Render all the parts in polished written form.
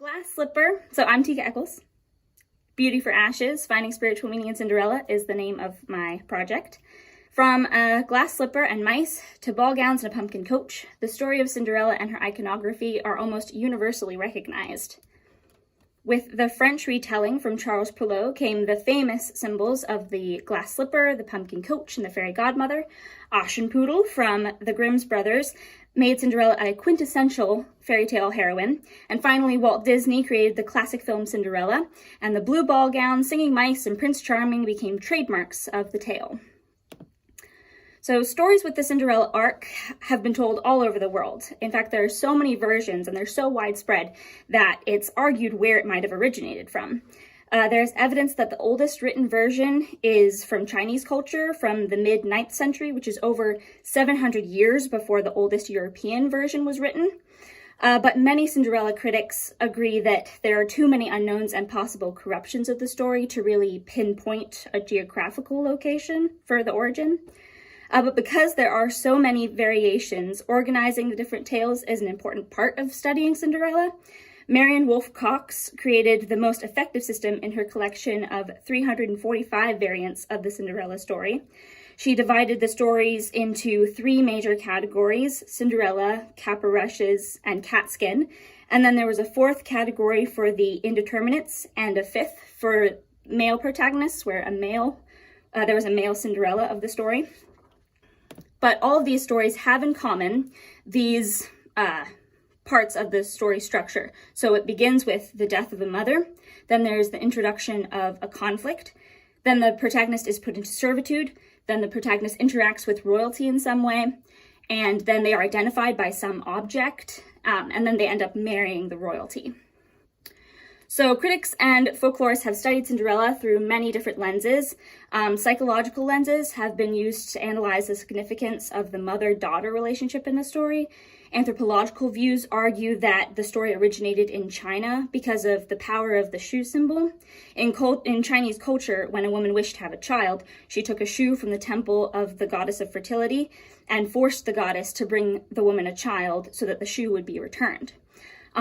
Glass Slipper. So I'm Tykah Echols. Beauty for Ashes, Finding Spiritual Meaning in Cinderella is the name of my project. From a glass slipper and mice to ball gowns and a pumpkin coach, the story of Cinderella and her iconography are almost universally recognized. With the French retelling from Charles Perrault came the famous symbols of the glass slipper, the pumpkin coach, and the fairy godmother. Aschenputtel from the Grimm's brothers made Cinderella a quintessential fairy tale heroine. And finally, Walt Disney created the classic film Cinderella, and the blue ball gown, singing mice, and Prince Charming became trademarks of the tale. So stories with the Cinderella arc have been told all over the world. In fact, there are so many versions and they're so widespread that it's argued where it might have originated from. There's evidence that the oldest written version is from Chinese culture from the mid-9th century, which is over 700 years before the oldest European version was written. But many Cinderella critics agree that there are too many unknowns and possible corruptions of the story to really pinpoint a geographical location for the origin. But because there are so many variations, organizing the different tales is an important part of studying Cinderella. Marion Wolfe Cox created the most effective system in her collection of 345 variants of the Cinderella story. She divided the stories into 3 major categories: Cinderella, Caporushes, and Catskin. And then there was a 4th category for the indeterminates and a 5th for male protagonists, where there was a male Cinderella of the story. But all of these stories have in common these parts of the story structure. So it begins with the death of a mother, then there's the introduction of a conflict, then the protagonist is put into servitude, then the protagonist interacts with royalty in some way, and then they are identified by some object, and then they end up marrying the royalty. So critics and folklorists have studied Cinderella through many different lenses. Psychological lenses have been used to analyze the significance of the mother-daughter relationship in the story. Anthropological views argue that the story originated in China because of the power of the shoe symbol. In Chinese culture, when a woman wished to have a child, she took a shoe from the temple of the goddess of fertility and forced the goddess to bring the woman a child so that the shoe would be returned.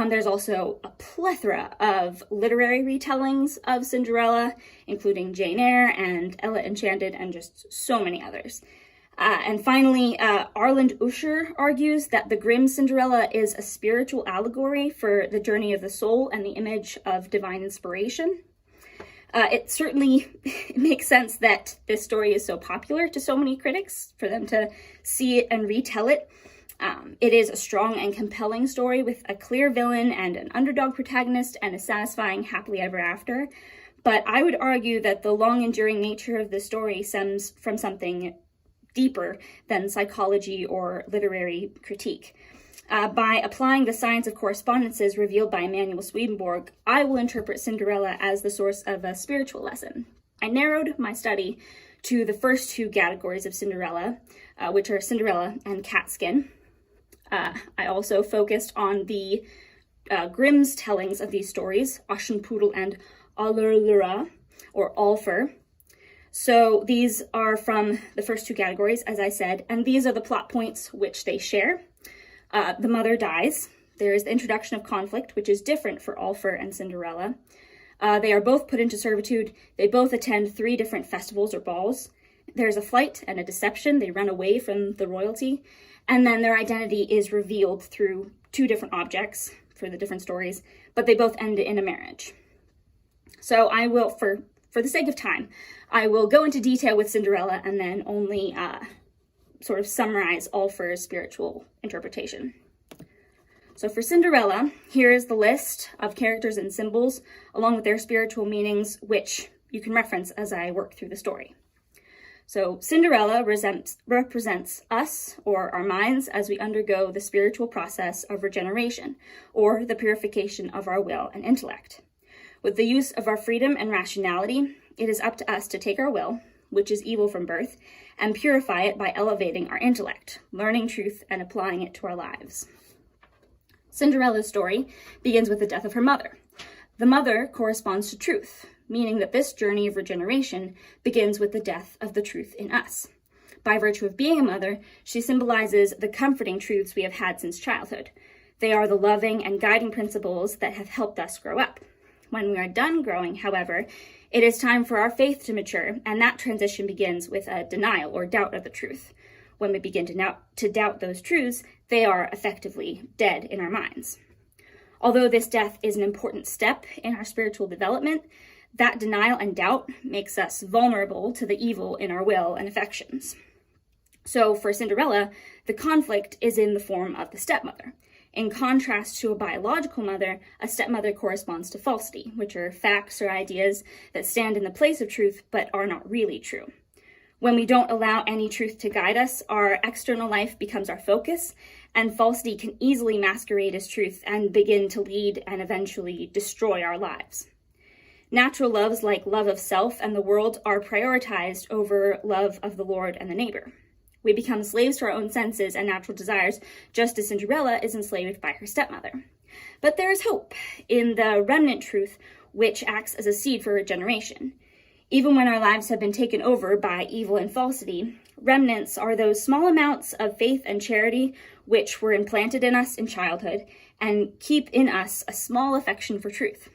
There's also a plethora of literary retellings of Cinderella, including Jane Eyre and Ella Enchanted and just so many others. And finally, Arland Usher argues that the Grimm Cinderella is a spiritual allegory for the journey of the soul and the image of divine inspiration. It certainly makes sense that this story is so popular to so many critics, for them to see it and retell it. It is a strong and compelling story with a clear villain and an underdog protagonist and a satisfying happily ever after. But I would argue that the long enduring nature of the story stems from something deeper than psychology or literary critique. By applying the science of correspondences revealed by Emanuel Swedenborg, I will interpret Cinderella as the source of a spiritual lesson. I narrowed my study to the first 2 categories of Cinderella, which are Cinderella and Catskin. I also focused on the Grimm's tellings of these stories, Aschenputtel and Allerlura, or Alfer. So these are from the first 2 categories, as I said, and these are the plot points which they share. The mother dies. There is the introduction of conflict, which is different for Alfer and Cinderella. They are both put into servitude. They both attend 3 different festivals or balls. There's a flight and a deception. They run away from the royalty. And then their identity is revealed through 2 different objects for the different stories, but they both end in a marriage. So I will, for the sake of time, I will go into detail with Cinderella and then only sort of summarize Alfer's spiritual interpretation. So for Cinderella, here is the list of characters and symbols, along with their spiritual meanings, which you can reference as I work through the story. So Cinderella represents us, or our minds, as we undergo the spiritual process of regeneration, or the purification of our will and intellect. With the use of our freedom and rationality, it is up to us to take our will, which is evil from birth, and purify it by elevating our intellect, learning truth, and applying it to our lives. Cinderella's story begins with the death of her mother. The mother corresponds to truth, meaning that this journey of regeneration begins with the death of the truth in us. By virtue of being a mother, she symbolizes the comforting truths we have had since childhood. They are the loving and guiding principles that have helped us grow up. When we are done growing, however, it is time for our faith to mature, and that transition begins with a denial or doubt of the truth. When we begin to doubt those truths, they are effectively dead in our minds. Although this death is an important step in our spiritual development, that denial and doubt makes us vulnerable to the evil in our will and affections. So for Cinderella, the conflict is in the form of the stepmother. In contrast to a biological mother, a stepmother corresponds to falsity, which are facts or ideas that stand in the place of truth but are not really true. When we don't allow any truth to guide us, our external life becomes our focus, and falsity can easily masquerade as truth and begin to lead and eventually destroy our lives. Natural loves like love of self and the world are prioritized over love of the Lord and the neighbor. We become slaves to our own senses and natural desires, just as Cinderella is enslaved by her stepmother. But there is hope in the remnant truth, which acts as a seed for regeneration. Even when our lives have been taken over by evil and falsity, remnants are those small amounts of faith and charity which were implanted in us in childhood and keep in us a small affection for truth.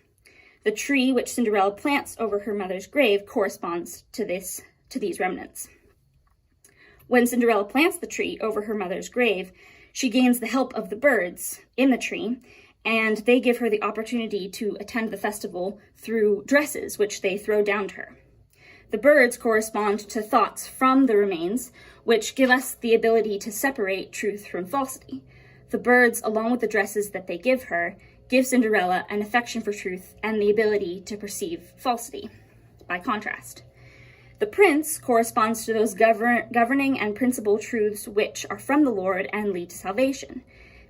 The tree which Cinderella plants over her mother's grave corresponds to these remnants. When Cinderella plants the tree over her mother's grave, she gains the help of the birds in the tree, and they give her the opportunity to attend the festival through dresses which they throw down to her. The birds correspond to thoughts from the remains, which give us the ability to separate truth from falsity. The birds, along with the dresses that they give her, give Cinderella an affection for truth and the ability to perceive falsity. By contrast, the prince corresponds to those governing and principal truths which are from the Lord and lead to salvation.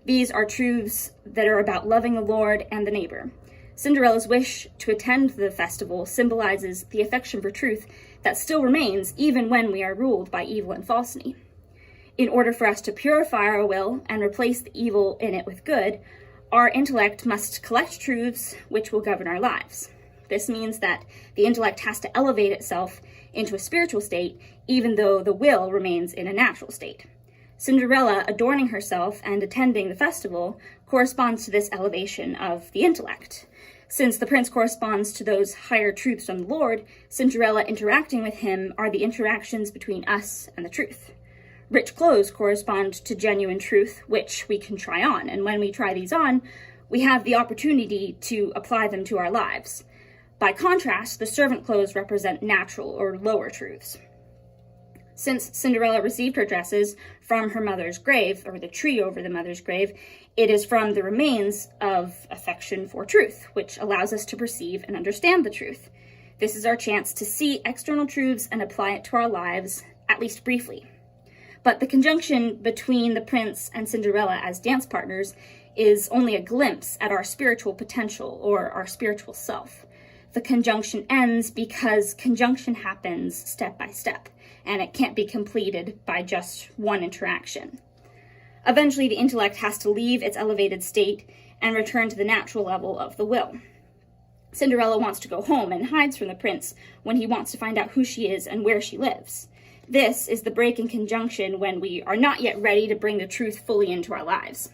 These are truths that are about loving the Lord and the neighbor. Cinderella's wish to attend the festival symbolizes the affection for truth that still remains even when we are ruled by evil and falsity. In order for us to purify our will and replace the evil in it with good, our intellect must collect truths which will govern our lives. This means that the intellect has to elevate itself into a spiritual state, even though the will remains in a natural state. Cinderella adorning herself and attending the festival corresponds to this elevation of the intellect. Since the prince corresponds to those higher truths from the Lord, Cinderella interacting with him are the interactions between us and the truth. Rich clothes correspond to genuine truth, which we can try on, and when we try these on, we have the opportunity to apply them to our lives. By contrast, the servant clothes represent natural or lower truths. Since Cinderella received her dresses from her mother's grave, or the tree over the mother's grave, it is from the remains of affection for truth, which allows us to perceive and understand the truth. This is our chance to see external truths and apply it to our lives, at least briefly. But the conjunction between the prince and Cinderella as dance partners is only a glimpse at our spiritual potential or our spiritual self. The conjunction ends because conjunction happens step by step, and it can't be completed by just one interaction. Eventually, the intellect has to leave its elevated state and return to the natural level of the will. Cinderella wants to go home and hides from the prince when he wants to find out who she is and where she lives. This is the break in conjunction when we are not yet ready to bring the truth fully into our lives.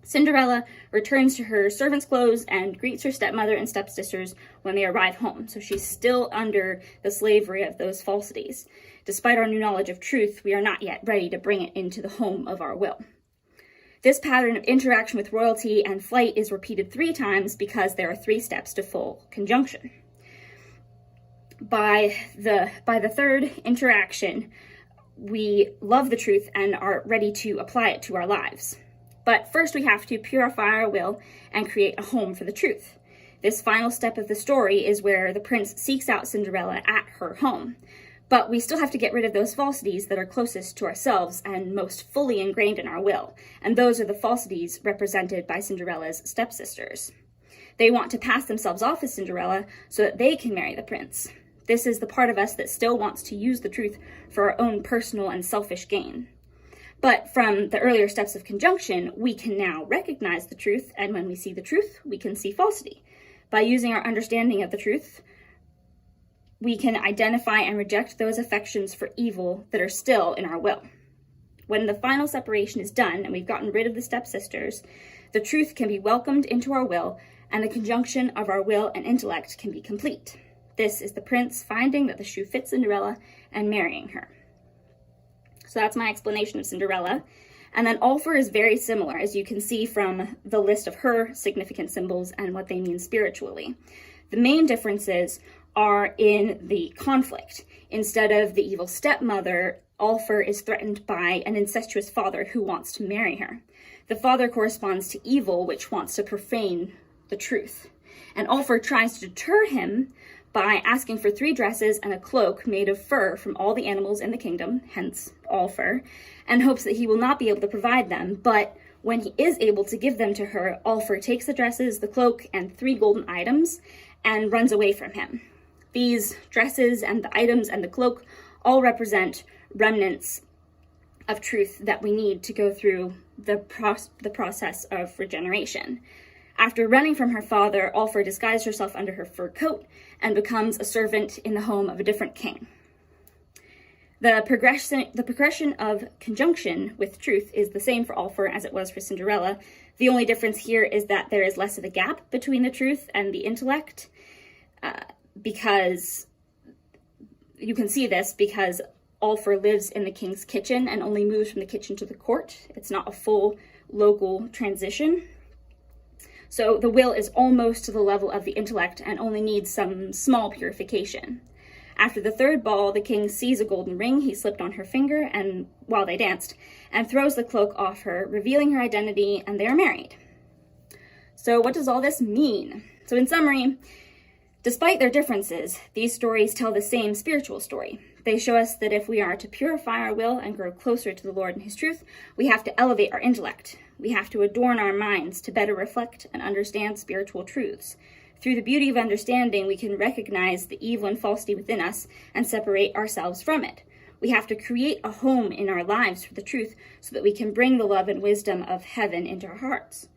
Cinderella returns to her servant's clothes and greets her stepmother and stepsisters when they arrive home, so she's still under the slavery of those falsities. Despite our new knowledge of truth, we are not yet ready to bring it into the home of our will. This pattern of interaction with royalty and flight is repeated 3 times because there are 3 steps to full conjunction. By the 3rd interaction, we love the truth and are ready to apply it to our lives. But first we have to purify our will and create a home for the truth. This final step of the story is where the prince seeks out Cinderella at her home. But we still have to get rid of those falsities that are closest to ourselves and most fully ingrained in our will. And those are the falsities represented by Cinderella's stepsisters. They want to pass themselves off as Cinderella so that they can marry the prince. This is the part of us that still wants to use the truth for our own personal and selfish gain. But from the earlier steps of conjunction, we can now recognize the truth, and when we see the truth, we can see falsity. By using our understanding of the truth, we can identify and reject those affections for evil that are still in our will. When the final separation is done and we've gotten rid of the stepsisters, The truth can be welcomed into our will, and the conjunction of our will and intellect can be complete. This is the prince finding that the shoe fits Cinderella and marrying her. So that's my explanation of Cinderella. And then Ulfr is very similar, as you can see from the list of her significant symbols and what they mean spiritually. The main differences are in the conflict. Instead of the evil stepmother, Ulfr is threatened by an incestuous father who wants to marry her. The father corresponds to evil, which wants to profane the truth. And Ulfr tries to deter him by asking for 3 dresses and a cloak made of fur from all the animals in the kingdom, hence Ulfr, and hopes that he will not be able to provide them. But when he is able to give them to her, Ulfr takes the dresses, the cloak, and 3 golden items and runs away from him. These dresses and the items and the cloak all represent remnants of truth that we need to go through the process of regeneration. After running from her father, Ulfr disguised herself under her fur coat and becomes a servant in the home of a different king. The progression of conjunction with truth is the same for Ulfr as it was for Cinderella. The only difference here is that there is less of a gap between the truth and the intellect, because you can see this because Ulfr lives in the king's kitchen and only moves from the kitchen to the court. It's not a full local transition. So the will is almost to the level of the intellect and only needs some small purification. After the 3rd ball, the king sees a golden ring he slipped on her finger and while they danced, and throws the cloak off her, revealing her identity, and they are married. So what does all this mean? So in summary, despite their differences, these stories tell the same spiritual story. They show us that if we are to purify our will and grow closer to the Lord and his truth, we have to elevate our intellect. We have to adorn our minds to better reflect and understand spiritual truths. Through the beauty of understanding, we can recognize the evil and falsity within us and separate ourselves from it. We have to create a home in our lives for the truth so that we can bring the love and wisdom of heaven into our hearts.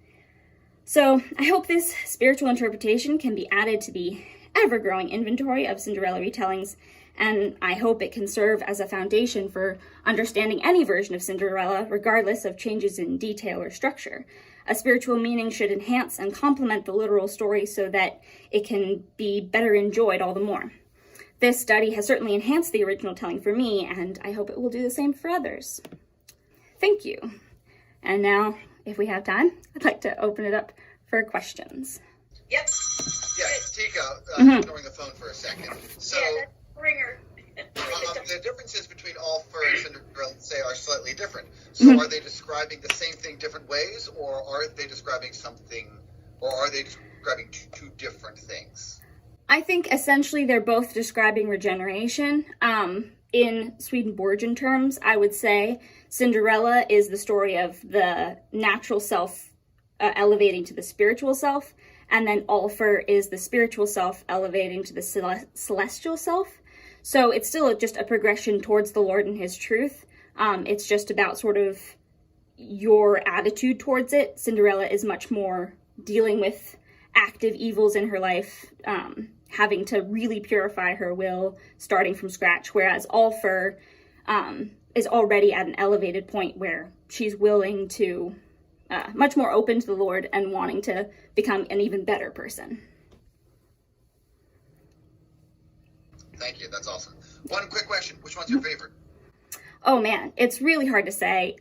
So I hope this spiritual interpretation can be added to the ever-growing inventory of Cinderella retellings, and I hope it can serve as a foundation for understanding any version of Cinderella, regardless of changes in detail or structure. A spiritual meaning should enhance and complement the literal story so that it can be better enjoyed all the more. This study has certainly enhanced the original telling for me, and I hope it will do the same for others. Thank you. And now, if we have time, I'd like to open it up for questions. Yep. Yeah, Tykah, ignoring the phone for a second. So, yeah, ringer. the differences between Ulfr and Cinderella, say, are slightly different. So are they describing the same thing different ways, or are they describing something, or are they describing two different things? I think essentially they're both describing regeneration. In Swedenborgian terms, I would say Cinderella is the story of the natural self elevating to the spiritual self, and then Ulfr is the spiritual self elevating to the celestial self. So it's still just a progression towards the Lord and his truth. It's just about sort of your attitude towards it. Cinderella is much more dealing with active evils in her life, having to really purify her will, starting from scratch, whereas Ulfr is already at an elevated point where she's willing to, much more open to the Lord and wanting to become an even better person. Thank you, that's awesome. One quick question, which one's your favorite? Oh man, it's really hard to say.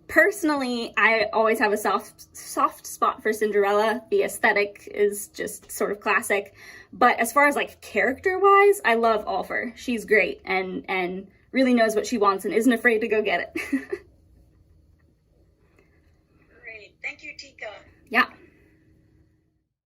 Personally, I always have a soft spot for Cinderella. The aesthetic is just sort of classic. But as far as like character-wise, I love Ulfr. She's great and really knows what she wants and isn't afraid to go get it. Great. Thank you, Tykah. Yeah.